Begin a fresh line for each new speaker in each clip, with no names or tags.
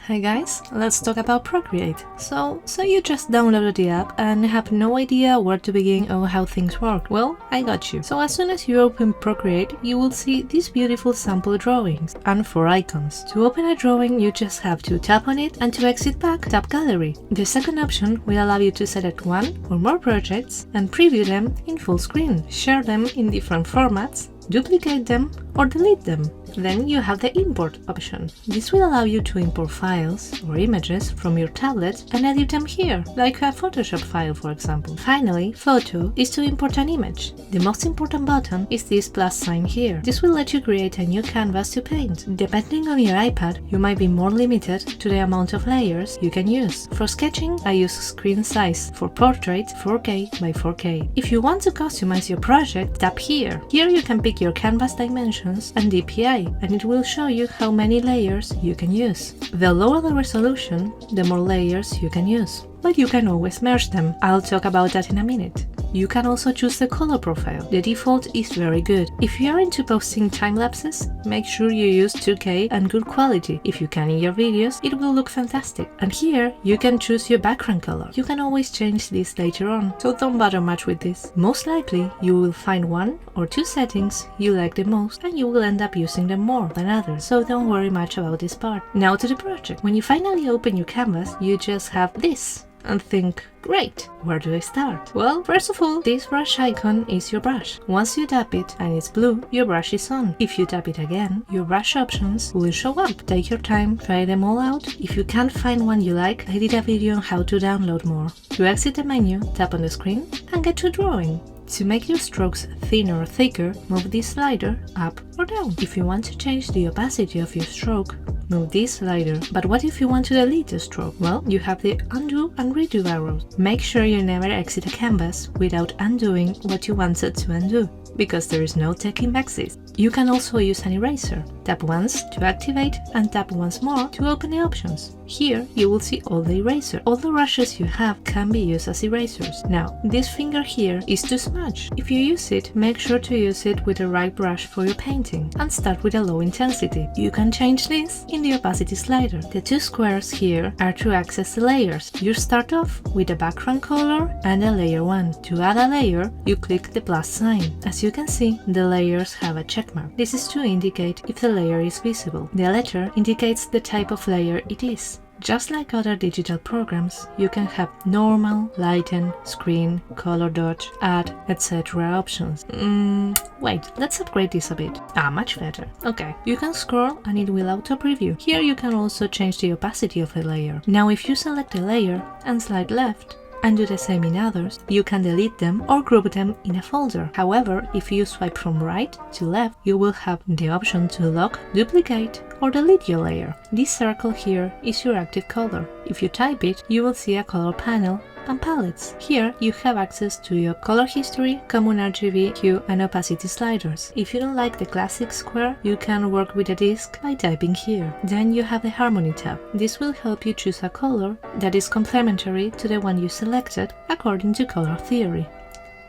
Hi guys, let's talk about Procreate. So you just downloaded the app and have no idea where to begin or how things work. Well, I got you. So as soon as you open Procreate, you will see these beautiful sample drawings and 4 icons. To open a drawing, you just have to tap on it, and to exit back, tap Gallery. The second option will allow you to select one or more projects and preview them in full screen, share them in different formats, duplicate them or delete them. Then you have the import option. This will allow you to import files or images from your tablet and edit them here, like a Photoshop file for example. Finally, photo is to import an image. The most important button is this plus sign here. This will let you create a new canvas to paint. Depending on your iPad, you might be more limited to the amount of layers you can use. For sketching, I use screen size. For portrait, 4K by 4K. If you want to customize your project, tap here. Here you can pick your canvas dimensions and DPI, and it will show you how many layers you can use. The lower the resolution, the more layers you can use. But you can always merge them. I'll talk about that in a minute. You can also choose the color profile. The default is very good. If you are into posting time lapses, make sure you use 2K and good quality. If you can in your videos, it will look fantastic. And here you can choose your background color. You can always change this later on, so don't bother much with this. Most likely you will find 1 or 2 settings you like the most, and you will end up using them more than others, so don't worry much about this part. Now to the project. When you finally open your canvas, you just have this and think, great, where do I start? Well, first of all, this brush icon is your brush. Once you tap it and it's blue, your brush is on. If you tap it again, your brush options will show up. Take your time, try them all out. If you can't find one you like, I did a video on how to download more. To exit the menu, tap on the screen and get to drawing. To make your strokes thinner or thicker, move this slider up or down. If you want to change the opacity of your stroke, move this slider. But what if you want to delete a stroke? Well, you have the undo and redo arrows. Make sure you never exit a canvas without undoing what you wanted to undo, because there is no taking backsies. You can also use an eraser. Tap once to activate and tap once more to open the options. Here you will see all the eraser. All the brushes you have can be used as erasers. Now, this finger here is to smudge. If you use it, make sure to use it with the right brush for your painting and start with a low intensity. You can change this in the opacity slider. The 2 squares here are to access the layers. You start off with a background color and a layer 1. To add a layer, you click the plus sign. As you can see, the layers have a check mark. This is to indicate if the layer is visible. The letter indicates the type of layer it is. Just like other digital programs, you can have normal, lighten, screen, color dodge, add, etc. options. Wait, let's upgrade this a bit. Much better. Okay, you can scroll and it will auto preview. Here you can also change the opacity of the layer. Now if you select a layer and slide left, and do the same in others, you can delete them or group them in a folder. However, if you swipe from right to left, you will have the option to lock, duplicate, or delete your layer. This circle here is your active color. If you type it, you will see a color panel and palettes. Here you have access to your color history, common RGB, hue and opacity sliders. If you don't like the classic square, you can work with a disc by typing here. Then you have the harmony tab. This will help you choose a color that is complementary to the one you selected according to color theory.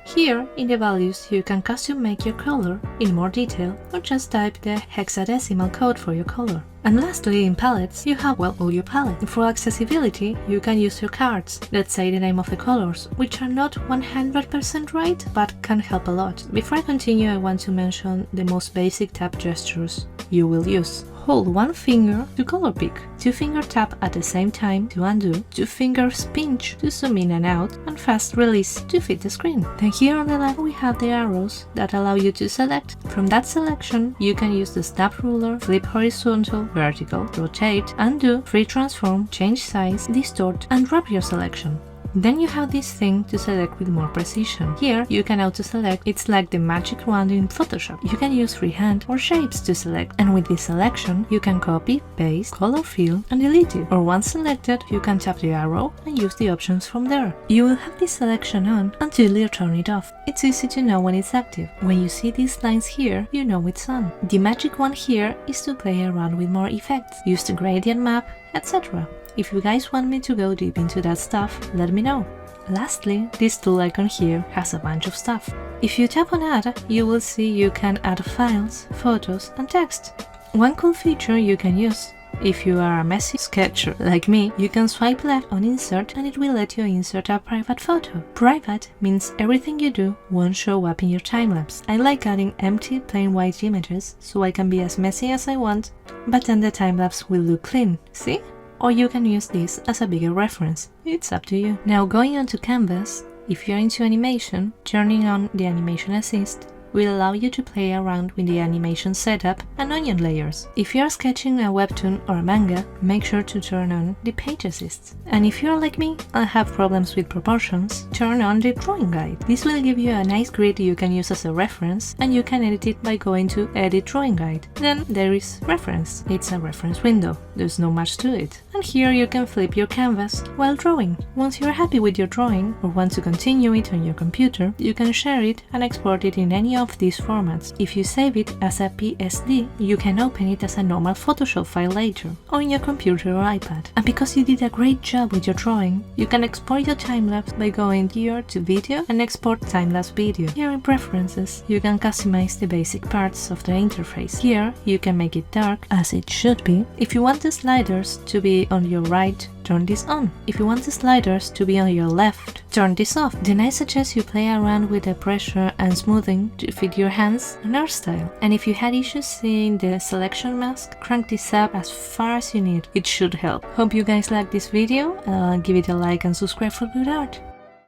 Here, in the values, you can custom make your color in more detail or just type the hexadecimal code for your color. And lastly, in palettes, you have, well, all your palette. For accessibility, you can use your cards that say the name of the colors, which are not 100% right, but can help a lot. Before I continue, I want to mention the most basic tap gestures you will use. Hold one finger to color pick, 2-finger tap at the same time to undo, 2-finger pinch to zoom in and out, and fast release to fit the screen. Then here on the left we have the arrows that allow you to select. From that selection, you can use the snap ruler, flip horizontal, vertical, rotate, undo, free transform, change size, distort, and wrap your selection. Then you have this thing to select with more precision. Here you can auto-select. It's like the magic wand in Photoshop. You can use freehand or shapes to select, and with this selection you can copy, paste, color fill and delete it. Or once selected, you can tap the arrow and use the options from there. You will have this selection on until you turn it off. It's easy to know when it's active. When you see these lines here, you know it's on. The magic wand here is to play around with more effects. Use the gradient map, etc. If you guys want me to go deep into that stuff, let me know. Lastly, this tool icon here has a bunch of stuff. If you tap on Add, you will see you can add files, photos and text. One cool feature you can use If you are a messy sketcher like me, you can swipe left on insert and it will let you insert a private photo. Private means everything you do won't show up in your time-lapse. I like adding empty plain white images so I can be as messy as I want, but then the time-lapse will look clean, see? Or you can use this as a bigger reference, it's up to you. Now going on to Canvas, if you're into animation, turning on the animation assist will allow you to play around with the animation setup and onion layers. If you are sketching a webtoon or a manga, make sure to turn on the page assist. And if you're like me and have problems with proportions, turn on the drawing guide. This will give you a nice grid you can use as a reference, and you can edit it by going to Edit Drawing Guide. Then there is Reference. It's a reference window. There's no much to it. And here you can flip your canvas while drawing. Once you're happy with your drawing or want to continue it on your computer, you can share it and export it in any of these formats. If you save it as a PSD, you can open it as a normal Photoshop file later, on your computer or iPad. And because you did a great job with your drawing, you can export your time-lapse by going here to Video and Export Time-lapse Video. Here in Preferences, you can customize the basic parts of the interface. Here, you can make it dark, as it should be. If you want the sliders to be on your right, turn this on. If you want the sliders to be on your left, turn this off. Then I suggest you play around with the pressure and smoothing to fit your hands and art style. And if you had issues seeing the selection mask, crank this up as far as you need. It should help. Hope you guys liked this video. Give it a like and subscribe for good art.